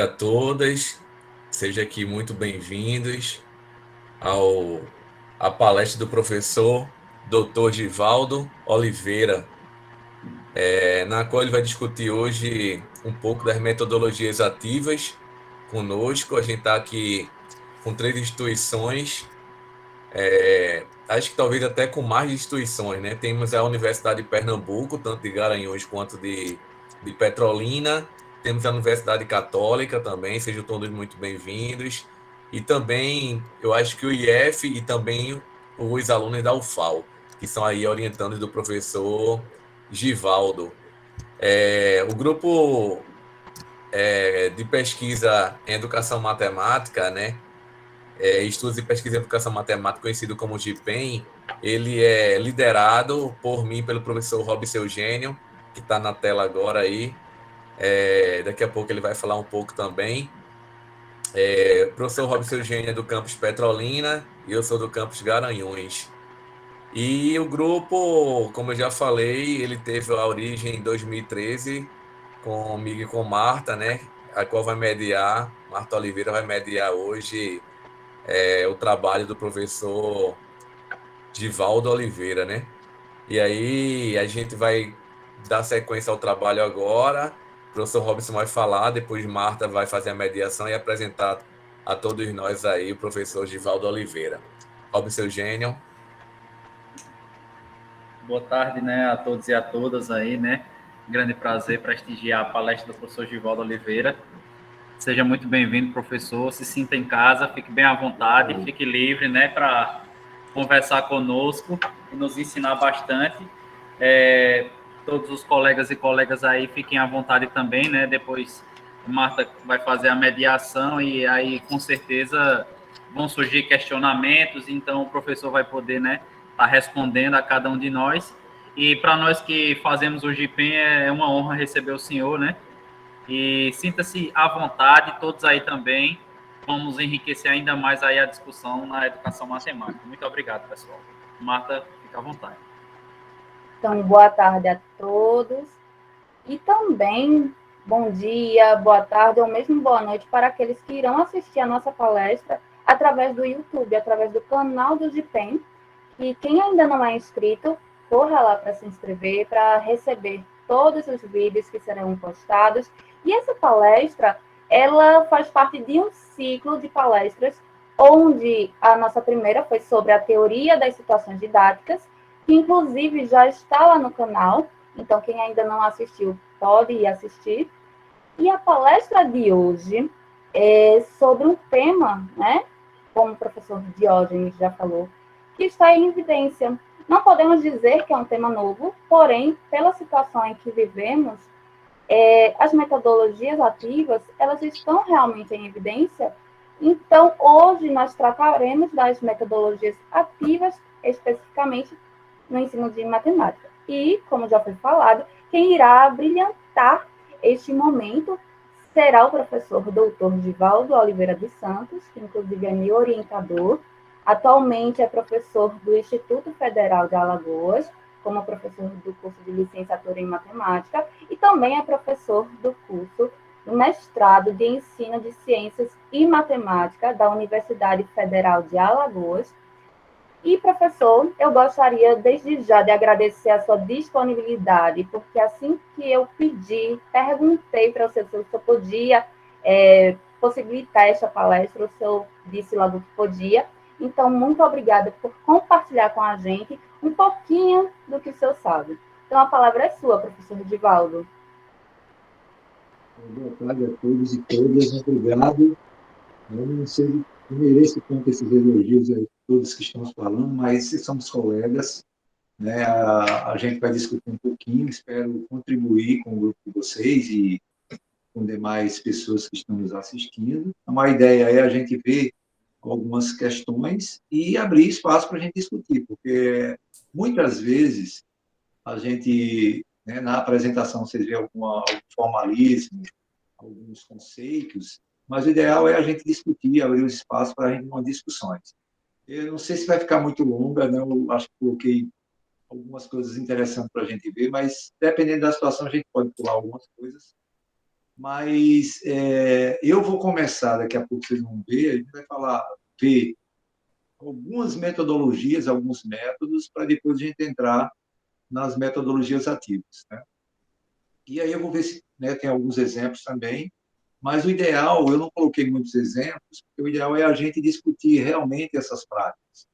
a todas, sejam aqui muito bem-vindos à palestra do professor Dr. Givaldo Oliveira, na qual ele vai discutir hoje um pouco das metodologias ativas conosco. A gente está aqui com 3 instituições, acho que talvez até com mais instituições, né? Temos a Universidade de Pernambuco, tanto de Garanhuns quanto de Petrolina. Temos a Universidade Católica também, sejam todos muito bem-vindos. E também, eu acho que o IF e também os alunos da UFAL, que são aí orientandos do professor Givaldo. O grupo de pesquisa em educação matemática, né? Estudos e Pesquisa em Educação Matemática, conhecido como GPEM, ele é liderado por mim, pelo professor Robson Eugênio, que está na tela agora aí. Daqui a pouco ele vai falar um pouco também. O professor Robson Eugênio é do campus Petrolina e eu sou do campus Garanhuns. E o grupo, como eu já falei, ele teve a origem em 2013 comigo e com Marta, né? A qual Marta Oliveira vai mediar hoje o trabalho do professor Givaldo Oliveira, né? E aí a gente vai dar sequência ao trabalho agora. O professor Robson vai falar, depois Marta vai fazer a mediação e apresentar a todos nós aí o professor Givaldo Oliveira. Robson Eugênio. Boa tarde, né, a todos e a todas aí, né? Grande prazer prestigiar a palestra do professor Givaldo Oliveira. Seja muito bem-vindo, professor. Se sinta em casa, fique bem à vontade, fique livre, né, para conversar conosco e nos ensinar bastante. Todos os colegas e colegas aí fiquem à vontade também, né? Depois Marta vai fazer a mediação e aí com certeza vão surgir questionamentos, então o professor vai poder, né, estar respondendo a cada um de nós. E para nós que fazemos o GPEM é uma honra receber o senhor, né? E sinta-se à vontade, todos aí também. Vamos enriquecer ainda mais aí a discussão na educação matemática. Muito obrigado, pessoal. Marta, fica à vontade. Então, boa tarde a todos. E também bom dia, boa tarde ou mesmo boa noite para aqueles que irão assistir a nossa palestra através do YouTube, através do canal do GPEM. E quem ainda não é inscrito, corra lá para se inscrever, para receber todos os vídeos que serão postados. E essa palestra, ela faz parte de um ciclo de palestras, onde a nossa primeira foi sobre a teoria das situações didáticas, que inclusive já está lá no canal. Então, quem ainda não assistiu, pode ir assistir. E a palestra de hoje é sobre um tema, né, como o professor Diógenes já falou, que está em evidência. Não podemos dizer que é um tema novo, porém, pela situação em que vivemos, as metodologias ativas, elas estão realmente em evidência. Então, hoje nós trataremos das metodologias ativas, especificamente no ensino de matemática. E, como já foi falado, quem irá brilhantar este momento será o professor doutor Givaldo Oliveira dos Santos, que inclusive é meu orientador. Atualmente é professor do Instituto Federal de Alagoas, como professor do curso de licenciatura em matemática, e também é professor do curso do mestrado de ensino de ciências e matemática da Universidade Federal de Alagoas. E, professor, eu gostaria desde já de agradecer a sua disponibilidade, porque assim que eu pedi, perguntei para você se o senhor podia possibilitar esta palestra, o senhor disse logo que podia. Então, muito obrigada por compartilhar com a gente um pouquinho do que o senhor sabe. Então, a palavra é sua, professor Divaldo. Boa tarde a todos e todas, obrigado. Eu não sei se mereço tanto esses elogios aí, todos que estamos falando, mas somos colegas, né? A gente vai discutir um pouquinho, espero contribuir com o grupo de vocês e com demais pessoas que estão nos assistindo. Então, a ideia é a gente ver algumas questões e abrir espaço para a gente discutir, porque muitas vezes a gente, né, na apresentação, vocês veem algum formalismo, alguns conceitos, mas o ideal é a gente discutir, abrir o espaço para a gente ter discussões. Eu não sei se vai ficar muito longa, né? Eu acho que coloquei algumas coisas interessantes para a gente ver, mas dependendo da situação, a gente pode pular algumas coisas. Mas eu vou começar, daqui a pouco vocês vão ver, a gente vai ver algumas metodologias, alguns métodos, para depois a gente entrar nas metodologias ativas, né? E aí eu vou ver se, né, tem alguns exemplos também, mas o ideal, eu não coloquei muitos exemplos, porque o ideal é a gente discutir realmente essas práticas,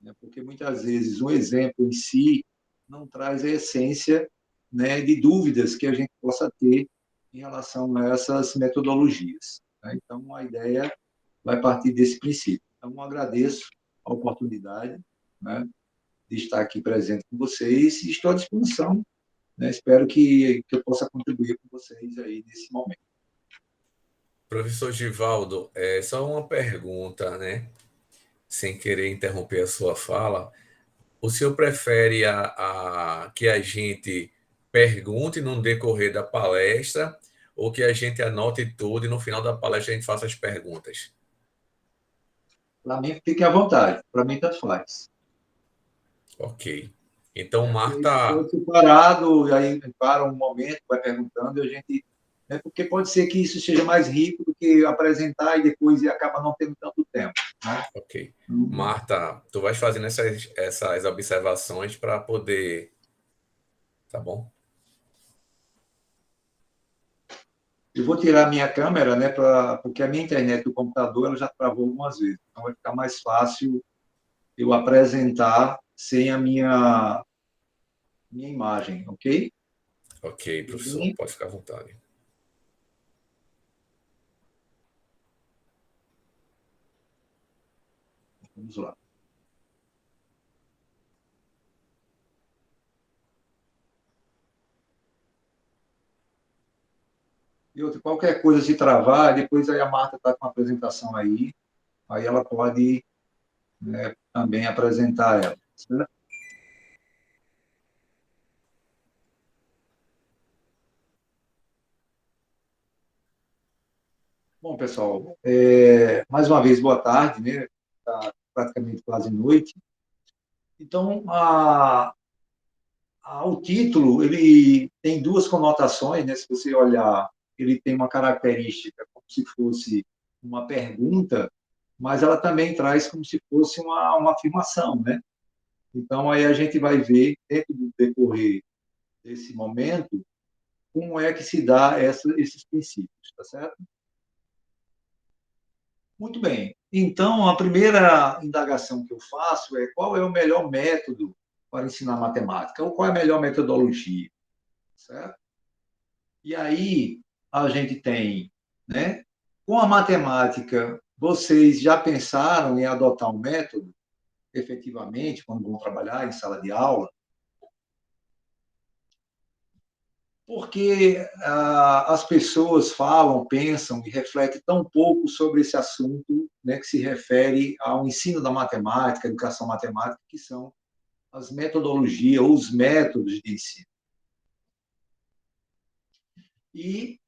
né? Porque muitas vezes um exemplo em si não traz a essência, né, de dúvidas que a gente possa ter em relação a essas metodologias, né? Então, a ideia vai partir desse princípio. Então, eu agradeço a oportunidade, né, de estar aqui presente com vocês e estou à disposição, né? Espero que eu possa contribuir com vocês aí nesse momento. Professor Givaldo, só uma pergunta, né? Sem querer interromper a sua fala. O senhor prefere que a gente pergunte no decorrer da palestra ou que a gente anote tudo e no final da palestra a gente faça as perguntas? Para mim, fique à vontade. Para mim, tanto faz. Ok. Então, E aí, se Marta, for separado, e aí para um momento, vai perguntando, e a gente... Né, porque pode ser que isso seja mais rico do que apresentar e depois acaba não tendo tanto tempo, né? ok. Marta, tu vais fazendo essas observações para poder, tá bom? Eu vou tirar a minha câmera, né, porque a minha internet do computador ela já travou algumas vezes. Então, vai ficar mais fácil eu apresentar sem a minha imagem, ok? Ok, Tudo professor, bem? pode ficar à vontade. Vamos lá. E outra, qualquer coisa se travar, depois aí a Marta está com a apresentação aí ela pode, né, também apresentar ela, certo? Bom, pessoal, mais uma vez, boa tarde, né? Está praticamente quase noite. Então, o título, ele tem duas conotações, né? Se você olhar, ele tem uma característica como se fosse uma pergunta, mas ela também traz como se fosse uma afirmação, né? Então, aí a gente vai ver, dentro do decorrer desse momento, como é que se dá esses princípios, tá certo? Muito bem. Então, a primeira indagação que eu faço é qual é o melhor método para ensinar matemática, ou qual é a melhor metodologia, certo? E aí, a gente tem, né? Com a matemática, vocês já pensaram em adotar um método, efetivamente, quando vão trabalhar em sala de aula? Porque as pessoas falam, pensam e refletem tão pouco sobre esse assunto, né, que se refere ao ensino da matemática, educação matemática, que são as metodologias ou os métodos de ensino. E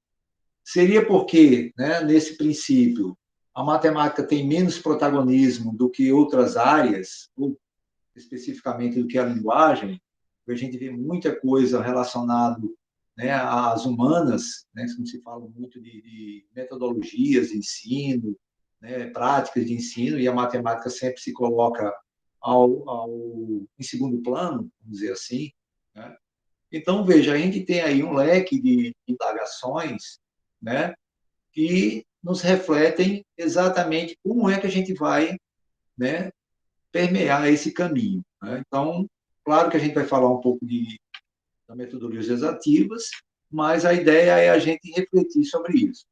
seria porque, né, nesse princípio, a matemática tem menos protagonismo do que outras áreas, ou especificamente do que a linguagem, a gente vê muita coisa relacionada, né, às humanas, né, como se fala muito de metodologias de ensino, né, práticas de ensino, e a matemática sempre se coloca em segundo plano, vamos dizer assim, né? Então, veja, a gente tem aí um leque de indagações, né, que nos refletem exatamente como é que a gente vai, né, permear esse caminho, né? Então, claro que a gente vai falar um pouco de metodologias ativas, mas a ideia é a gente refletir sobre isso.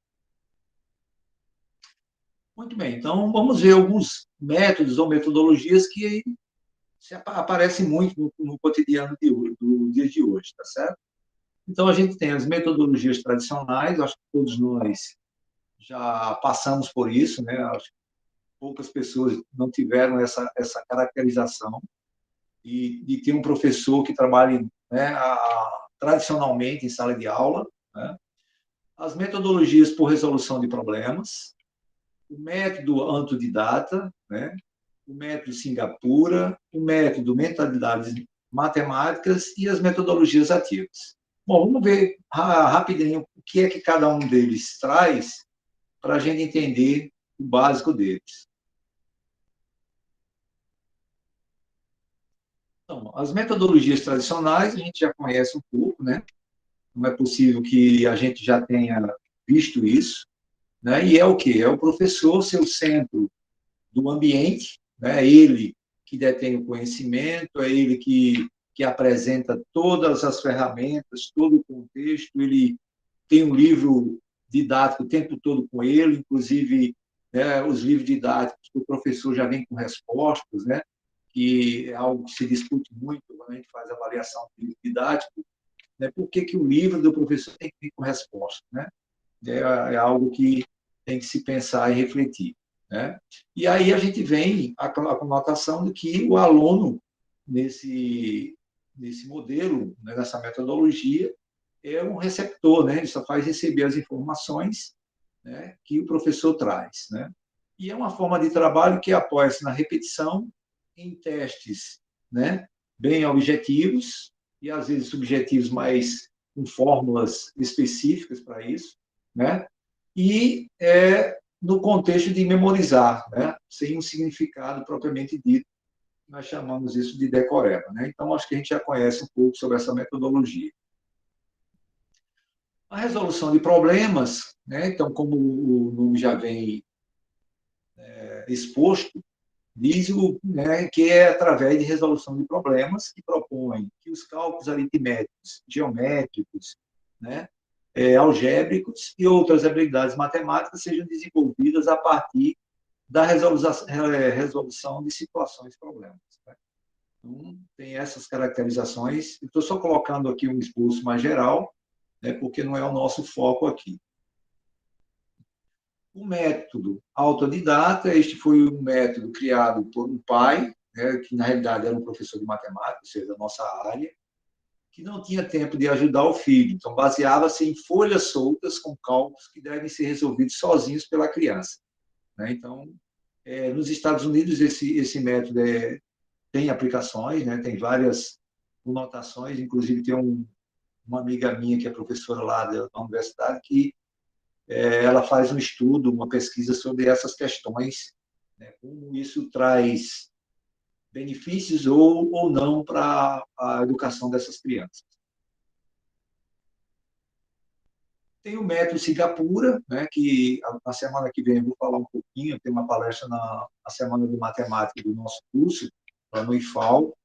Muito bem, então vamos ver alguns métodos ou metodologias que aparecem muito no cotidiano do dia de hoje, tá certo? Então, a gente tem as metodologias tradicionais, acho que todos nós já passamos por isso, né? Acho que poucas pessoas não tiveram essa caracterização de ter um professor que trabalhe, né, tradicionalmente em sala de aula, né? As metodologias por resolução de problemas, o método autodidata, né? O método Singapura, o método mentalidades matemáticas e as metodologias ativas. Bom, vamos ver rapidinho o que é que cada um deles traz para a gente entender o básico deles. Então, as metodologias tradicionais a gente já conhece um pouco, né? Não é possível que a gente já tenha visto isso, né? E é o quê? É o professor ser o centro do ambiente, né? É ele que detém o conhecimento, é ele que apresenta todas as ferramentas, todo o contexto, ele tem um livro didático o tempo todo com ele, inclusive, né, os livros didáticos, o professor já vem com respostas, né? Que é algo que se discute muito quando a gente faz a avaliação do livro didático, né? Por que o livro do professor tem que vir com resposta, né? É algo que tem que se pensar e refletir, né? E aí a gente vem a conotação de que o aluno, nesse modelo, né, nessa metodologia, é um receptor, né? Ele só faz receber as informações, né, que o professor traz, né? E é uma forma de trabalho que apoia-se na repetição, em testes, né, bem objetivos e às vezes subjetivos, mas com fórmulas específicas para isso, né? E no contexto de memorizar, né, sem um significado propriamente dito. Nós chamamos isso de decoreba, né? Então, acho que a gente já conhece um pouco sobre essa metodologia. A resolução de problemas, né? Então, como o nome já vem exposto, diz né, que é através de resolução de problemas que propõe que os cálculos aritméticos, geométricos, né, algébricos e outras habilidades matemáticas sejam desenvolvidas a partir da resolução de situações problemas. Né? Então, tem essas caracterizações. Estou só colocando aqui um esboço mais geral, né, porque não é o nosso foco aqui. O método autodidata, este foi um método criado por um pai, né, que na realidade era um professor de matemática, ou seja, da nossa área, que não tinha tempo de ajudar o filho. Então, baseava-se em folhas soltas com cálculos que devem ser resolvidos sozinhos pela criança. Né? Então, nos Estados Unidos, esse método tem aplicações, né? Tem várias conotações, inclusive tem uma amiga minha que é professora lá da universidade que ela faz um estudo, uma pesquisa sobre essas questões, né, como isso traz benefícios ou não para a educação dessas crianças. Tem o método Singapura, né, que na semana que vem eu vou falar um pouquinho, tem uma palestra na Semana de Matemática do nosso curso, lá no IFAL,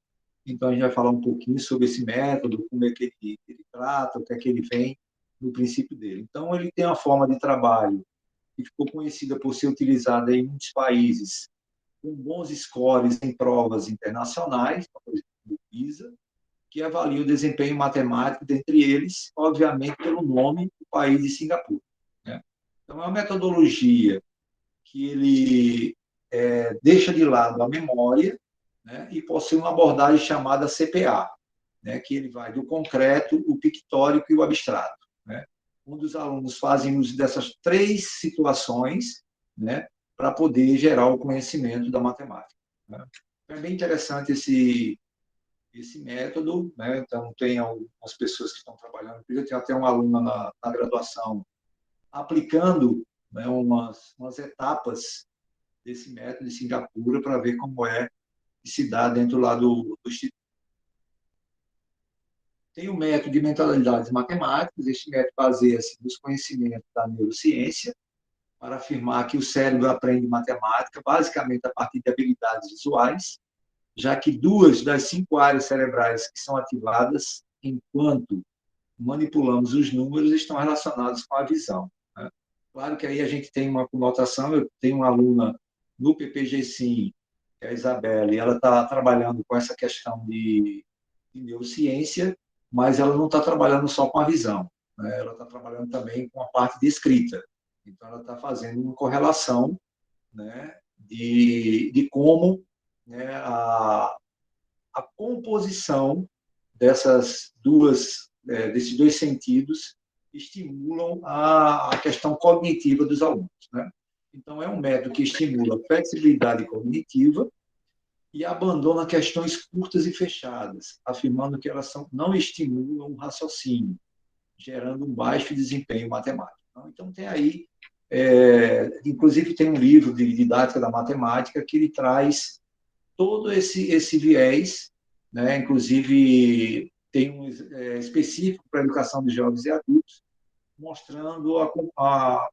então a gente vai falar um pouquinho sobre esse método, como é que ele trata, o que é que ele vem no princípio dele. Então, ele tem uma forma de trabalho que ficou conhecida por ser utilizada em muitos países com bons scores em provas internacionais, por exemplo, o PISA, que avalia o desempenho matemático, dentre eles, obviamente, pelo nome do país de Singapura. Né? Então, é uma metodologia que ele deixa de lado a memória, né, e possui uma abordagem chamada CPA, né, que ele vai do concreto, o pictórico e o abstrato. Né? Um dos alunos fazem uso dessas três situações, né, para poder gerar o conhecimento da matemática. Né? É bem interessante esse método, né? Então, tem algumas pessoas que estão trabalhando, eu tenho até uma aluna na graduação aplicando, né, umas etapas desse método de Singapura para ver como que se dá dentro lá do Instituto. Tem o método de mentalidades matemáticas, este método baseia-se nos conhecimentos da neurociência para afirmar que o cérebro aprende matemática basicamente a partir de habilidades visuais, já que 2 das 5 áreas cerebrais que são ativadas enquanto manipulamos os números estão relacionadas com a visão. Né? Claro que aí a gente tem uma conotação, eu tenho uma aluna no PPG-Sim, que é a Isabelle, ela está trabalhando com essa questão de neurociência, mas ela não está trabalhando só com a visão, né? Ela está trabalhando também com a parte de escrita. Então, ela está fazendo uma correlação, né, de como, né, a composição desses dois sentidos estimulam a questão cognitiva dos alunos. Né? Então, é um método que estimula a flexibilidade cognitiva e abandona questões curtas e fechadas, afirmando que elas não estimulam o raciocínio, gerando um baixo desempenho matemático. Então, tem aí, inclusive tem um livro de didática da matemática que ele traz todo esse viés, né? Inclusive tem um específico para a educação de jovens e adultos, mostrando a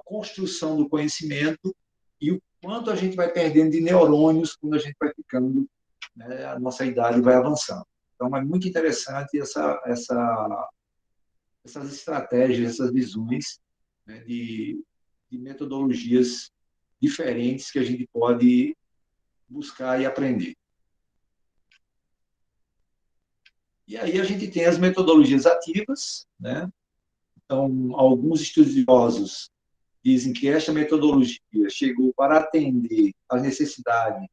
construção do conhecimento e o quanto a gente vai perdendo de neurônios quando a gente vai ficando, né, a nossa idade vai avançando. Então, é muito interessante essas estratégias, essas visões, né, de metodologias diferentes que a gente pode buscar e aprender. E aí a gente tem as metodologias ativas, né? Então, alguns estudiosos dizem que esta metodologia chegou para atender às necessidades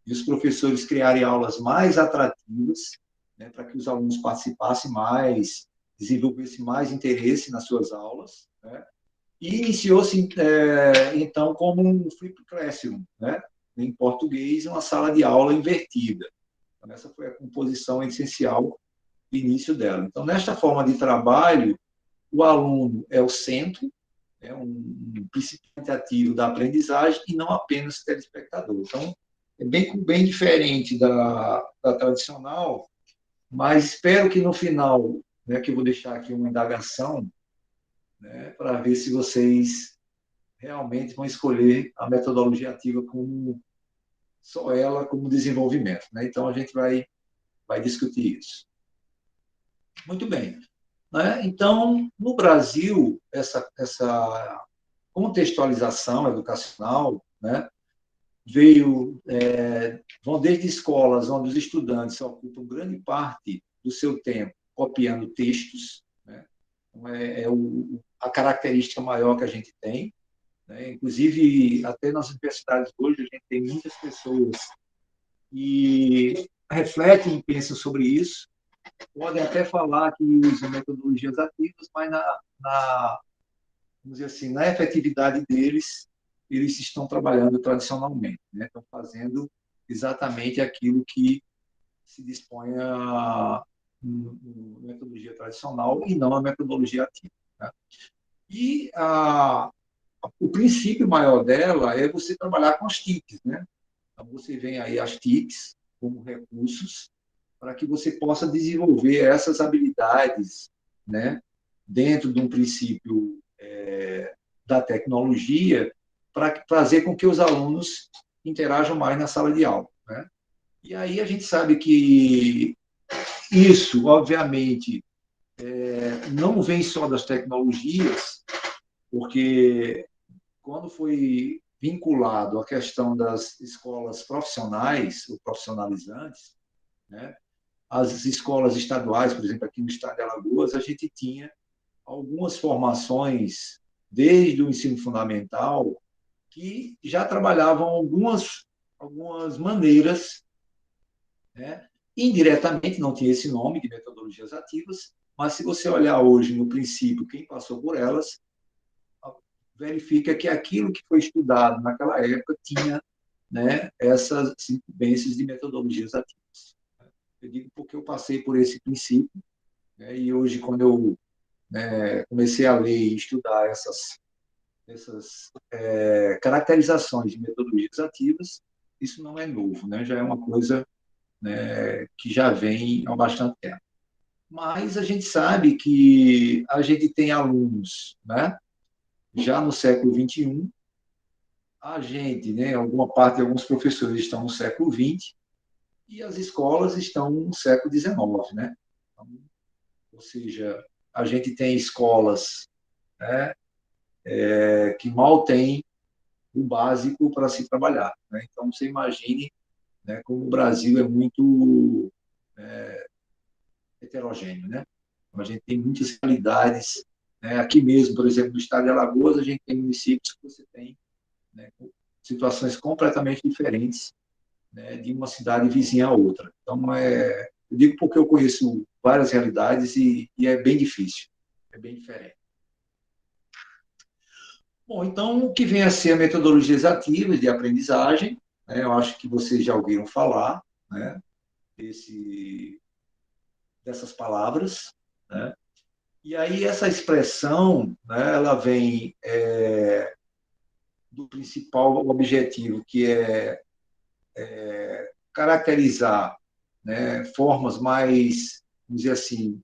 de os professores criarem aulas mais atrativas, né, para que os alunos participassem mais, desenvolvessem mais interesse nas suas aulas, né? E iniciou-se, então, como um flip classroom, né? Em português, uma sala de aula invertida. Então, essa foi a composição essencial do início dela. Então, nesta forma de trabalho, o aluno é o centro, é um participante ativo da aprendizagem e não apenas telespectador. Então, é bem diferente da tradicional, mas espero que no final, né, que eu vou deixar aqui uma indagação, né, para ver se vocês realmente vão escolher a metodologia ativa como só ela como desenvolvimento, né? Então, a gente vai discutir isso. Muito bem. Né? Então, no Brasil, essa contextualização educacional, né, vão desde escolas onde os estudantes ocupam grande parte do seu tempo copiando textos, né? Então, a característica maior que a gente tem, né? Inclusive, até nas universidades hoje, a gente tem muitas pessoas que refletem e pensam sobre isso, podem até falar que usam metodologias ativas, mas vamos dizer assim, na efetividade deles, eles estão trabalhando tradicionalmente, né? Estão fazendo exatamente aquilo que se dispõe a metodologia tradicional e não a metodologia ativa, né? E o princípio maior dela é você trabalhar com as TICs, né? Então, você vem aí as TICs como recursos para que você possa desenvolver essas habilidades, né, dentro de um princípio da tecnologia, para fazer com que os alunos interajam mais na sala de aula, né? E aí a gente sabe que isso, obviamente, não vem só das tecnologias, porque quando foi vinculado à questão das escolas profissionais ou profissionalizantes, né, as escolas estaduais, por exemplo, aqui no estado de Alagoas, a gente tinha algumas formações, desde o ensino fundamental, que já trabalhavam algumas maneiras, né? Indiretamente, não tinha esse nome de metodologias ativas, mas se você olhar hoje no princípio, quem passou por elas, verifica que aquilo que foi estudado naquela época tinha, né, essas incumbências de metodologias ativas. Eu digo porque eu passei por esse princípio, né, e hoje, quando eu comecei a ler e estudar essas caracterizações de metodologias ativas, isso não é novo, né, já é uma coisa, né, que já vem há bastante tempo. Mas a gente sabe que a gente tem alunos, né, já no século XXI, a gente, né, alguma parte de alguns professores estão no século XX e as escolas estão no século XIX, né? Então, ou seja, a gente tem escolas, né, que mal têm o básico para se trabalhar, né? Então, você imagine, né, como o Brasil é muito heterogêneo, né? Então, a gente tem muitas realidades, né? Aqui mesmo, por exemplo, no estado de Alagoas, a gente tem municípios que você tem, né, situações completamente diferentes, né, de uma cidade vizinha a outra. Então, eu digo porque eu conheço várias realidades e é bem difícil, é bem diferente. Bom, então, o que vem a ser a metodologias ativas de aprendizagem, né, eu acho que vocês já ouviram falar, né, dessas palavras, né? E aí essa expressão, né, ela vem do principal objetivo, que é caracterizar, né, formas mais, vamos dizer assim,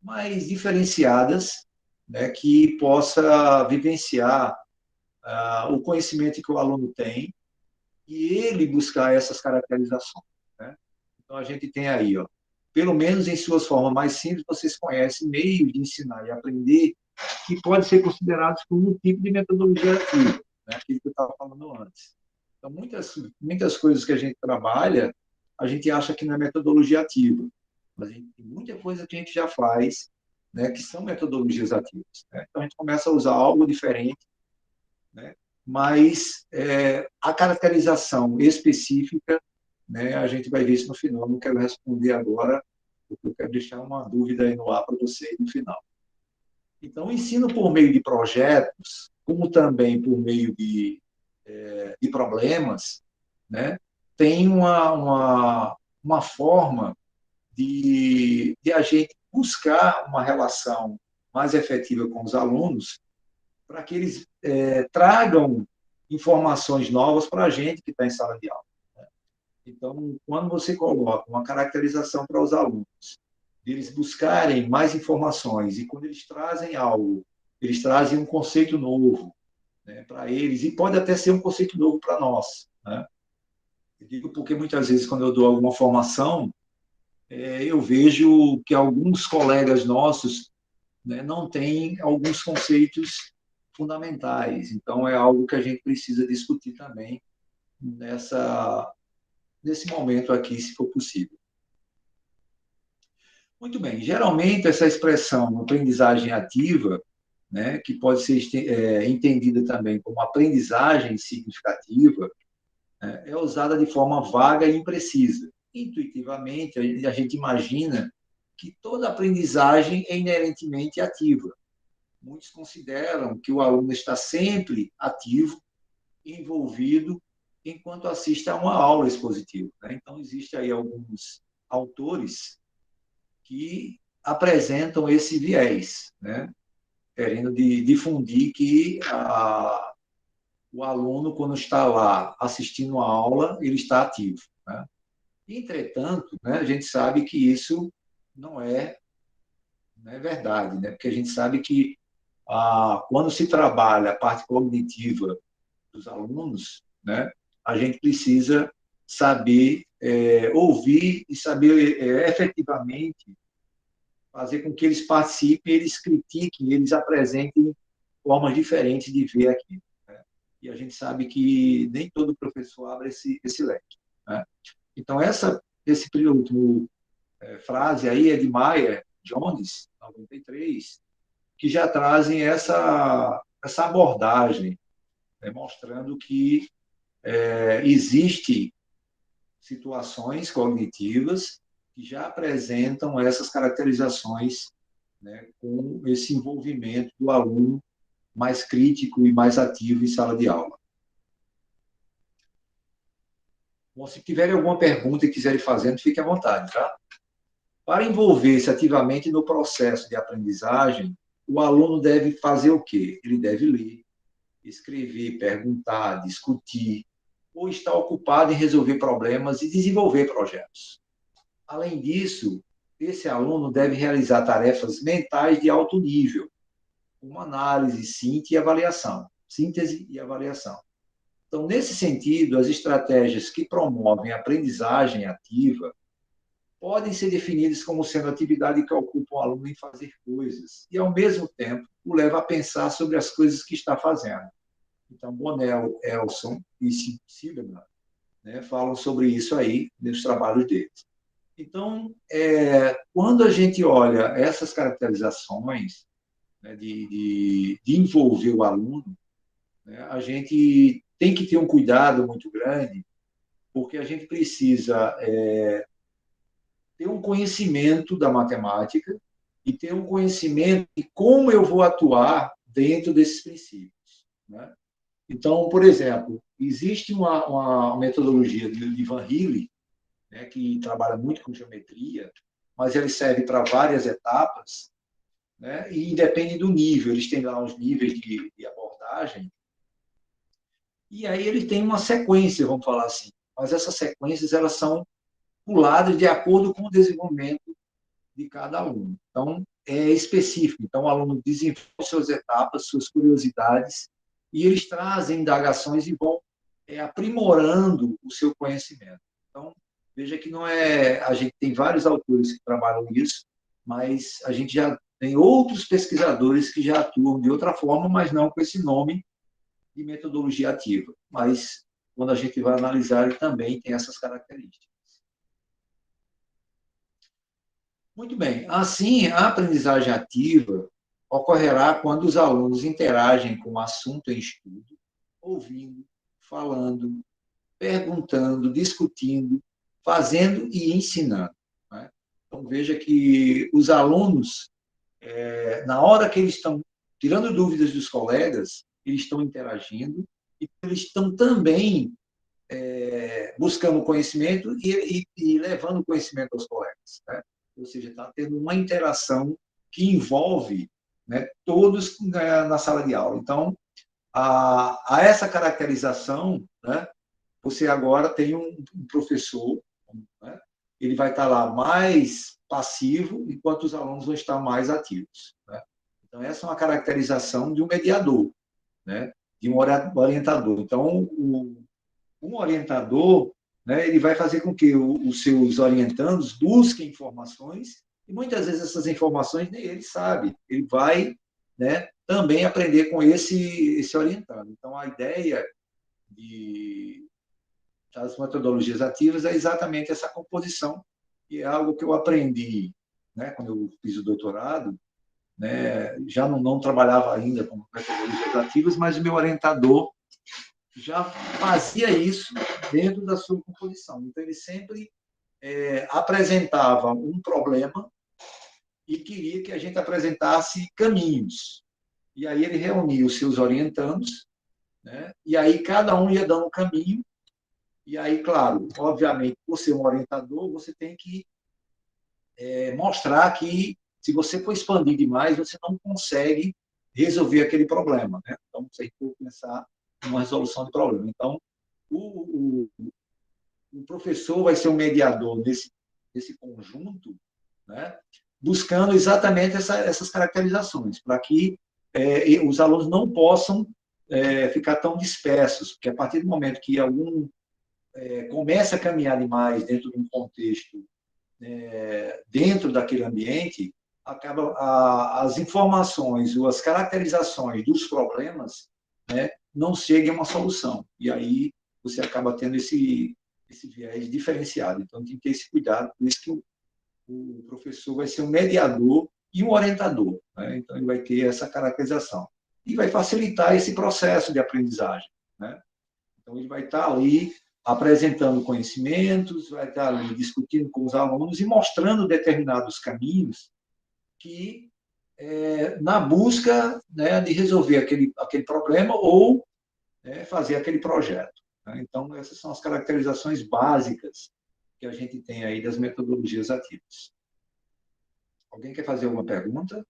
mais diferenciadas, né, que possa vivenciar o conhecimento que o aluno tem e ele buscar essas caracterizações, né? Então, a gente tem aí, ó, pelo menos em suas formas mais simples, vocês conhecem meios de ensinar e aprender que pode ser considerados como um tipo de metodologia ativa, né? Aquilo que eu estava falando antes. Então, muitas coisas que a gente trabalha, a gente acha que não é metodologia ativa, mas tem muita coisa que a gente já faz, né, que são metodologias ativas, né? Então, a gente começa a usar algo diferente, né? Mas a caracterização específica, né, a gente vai ver isso no final. Não quero responder agora, porque eu quero deixar uma dúvida aí no ar para vocês no final. Então, o ensino por meio de projetos, como também por meio de problemas, né, tem uma forma de a gente buscar uma relação mais efetiva com os alunos, para que eles tragam informações novas para a gente que está em sala de aula. Então, quando você coloca uma caracterização para os alunos, eles buscarem mais informações, e quando eles trazem algo, eles trazem um conceito novo, né, para eles, e pode até ser um conceito novo para nós, né? Eu digo porque muitas vezes, quando eu dou alguma formação, eu vejo que alguns colegas nossos, né, não têm alguns conceitos fundamentais. Então, é algo que a gente precisa discutir também nesse momento aqui, se for possível. Muito bem. Geralmente, essa expressão aprendizagem ativa, né, que pode ser entendida também como aprendizagem significativa, né, é usada de forma vaga e imprecisa. Intuitivamente, a gente imagina que toda aprendizagem é inerentemente ativa. Muitos consideram que o aluno está sempre ativo, envolvido, enquanto assiste a uma aula expositiva, né? Então, existem aí alguns autores que apresentam esse viés, né? Querendo difundir que o aluno, quando está lá assistindo a aula, ele está ativo, né? Entretanto, né, a gente sabe que isso não é verdade, né? Porque a gente sabe que quando se trabalha a parte cognitiva dos alunos, né, a gente precisa saber ouvir e saber efetivamente fazer com que eles participem, eles critiquem, eles apresentem formas diferentes de ver aquilo, né? E a gente sabe que nem todo professor abre esse leque, né? Então, esse último frase aí é de Mayer Jones, 93, que já trazem essa abordagem, né, mostrando que existe situações cognitivas que já apresentam essas caracterizações, né, com esse envolvimento do aluno mais crítico e mais ativo em sala de aula. Bom, se tiverem alguma pergunta e quiserem fazer, fiquem à vontade, tá? Para envolver-se ativamente no processo de aprendizagem, o aluno deve fazer o quê? Ele deve ler, escrever, perguntar, discutir, ou estar ocupado em resolver problemas e desenvolver projetos. Além disso, esse aluno deve realizar tarefas mentais de alto nível, como análise, síntese e avaliação. Então, nesse sentido, as estratégias que promovem a aprendizagem ativa podem ser definidas como sendo atividade que ocupa o aluno em fazer coisas e, ao mesmo tempo, o leva a pensar sobre as coisas que está fazendo. Então, Bonell, Elson e Silverman, né, falam sobre isso aí nos trabalhos deles. Então, quando a gente olha essas caracterizações, né, de envolver o aluno, né, a gente tem que ter um cuidado muito grande, porque a gente precisa ter um conhecimento da matemática e ter um conhecimento de como eu vou atuar dentro desses princípios, né? Então, por exemplo, existe uma metodologia de Van Healy, né, que trabalha muito com geometria, mas ele serve para várias etapas, né? E depende do nível, eles têm lá os níveis de abordagem, e aí eles têm uma sequência, vamos falar assim, mas essas sequências elas são puladas de acordo com o desenvolvimento de cada aluno. Então, é específico. Então, o aluno desenvolve suas etapas, suas curiosidades, e eles trazem indagações e vão aprimorando o seu conhecimento. Então, veja que não é... A gente tem vários autores que trabalham isso, mas a gente já tem outros pesquisadores que já atuam de outra forma, mas não com esse nome de metodologia ativa. Mas, quando a gente vai analisar, ele também tem essas características. Muito bem. Assim, a aprendizagem ativa ocorrerá quando os alunos interagem com o assunto em estudo, ouvindo, falando, perguntando, discutindo, fazendo e ensinando, né? Então, veja que os alunos, na hora que eles estão tirando dúvidas dos colegas, eles estão interagindo e eles estão também buscando conhecimento e levando conhecimento aos colegas, né? Ou seja, está tendo uma interação que envolve, né, todos na sala de aula. Então, a essa caracterização, né, você agora tem um professor, né, ele vai estar lá mais passivo, enquanto os alunos vão estar mais ativos, né? Então, essa é uma caracterização de um mediador, né, de um orientador. Então, um orientador, né, ele vai fazer com que os seus orientandos busquem informações, e muitas vezes essas informações nem ele sabe, ele vai, né, também aprender com esse orientando. Então, a ideia das metodologias ativas é exatamente essa composição, que é algo que eu aprendi, né, quando eu fiz o doutorado, né, já não trabalhava ainda com metodologias ativas, mas o meu orientador já fazia isso dentro da sua composição. Então, ele sempre apresentava um problema e queria que a gente apresentasse caminhos. E aí ele reunia os seus orientandos, né? E aí cada um ia dando um caminho. E aí, claro, obviamente, por ser um orientador, você tem que mostrar que, se você for expandir demais, você não consegue resolver aquele problema, né? Então, você tem que pensar numa resolução de problema. Então, o professor vai ser um mediador nesse conjunto, né, buscando exatamente essas caracterizações, para que os alunos não possam ficar tão dispersos, porque a partir do momento que algum começa a caminhar demais dentro de um contexto, dentro daquele ambiente, acaba as informações ou as caracterizações dos problemas, né, não chegam a uma solução. E aí você acaba tendo esse viés diferenciado. Então, tem que ter esse cuidado, por isso que o professor vai ser um mediador e um orientador, né? Então, ele vai ter essa caracterização. E vai facilitar esse processo de aprendizagem, né? Então, ele vai estar ali apresentando conhecimentos, vai estar ali discutindo com os alunos e mostrando determinados caminhos que, na busca, né, de resolver aquele problema ou fazer aquele projeto, né? Então, essas são as caracterizações básicas que a gente tem aí das metodologias ativas. Alguém quer fazer alguma pergunta?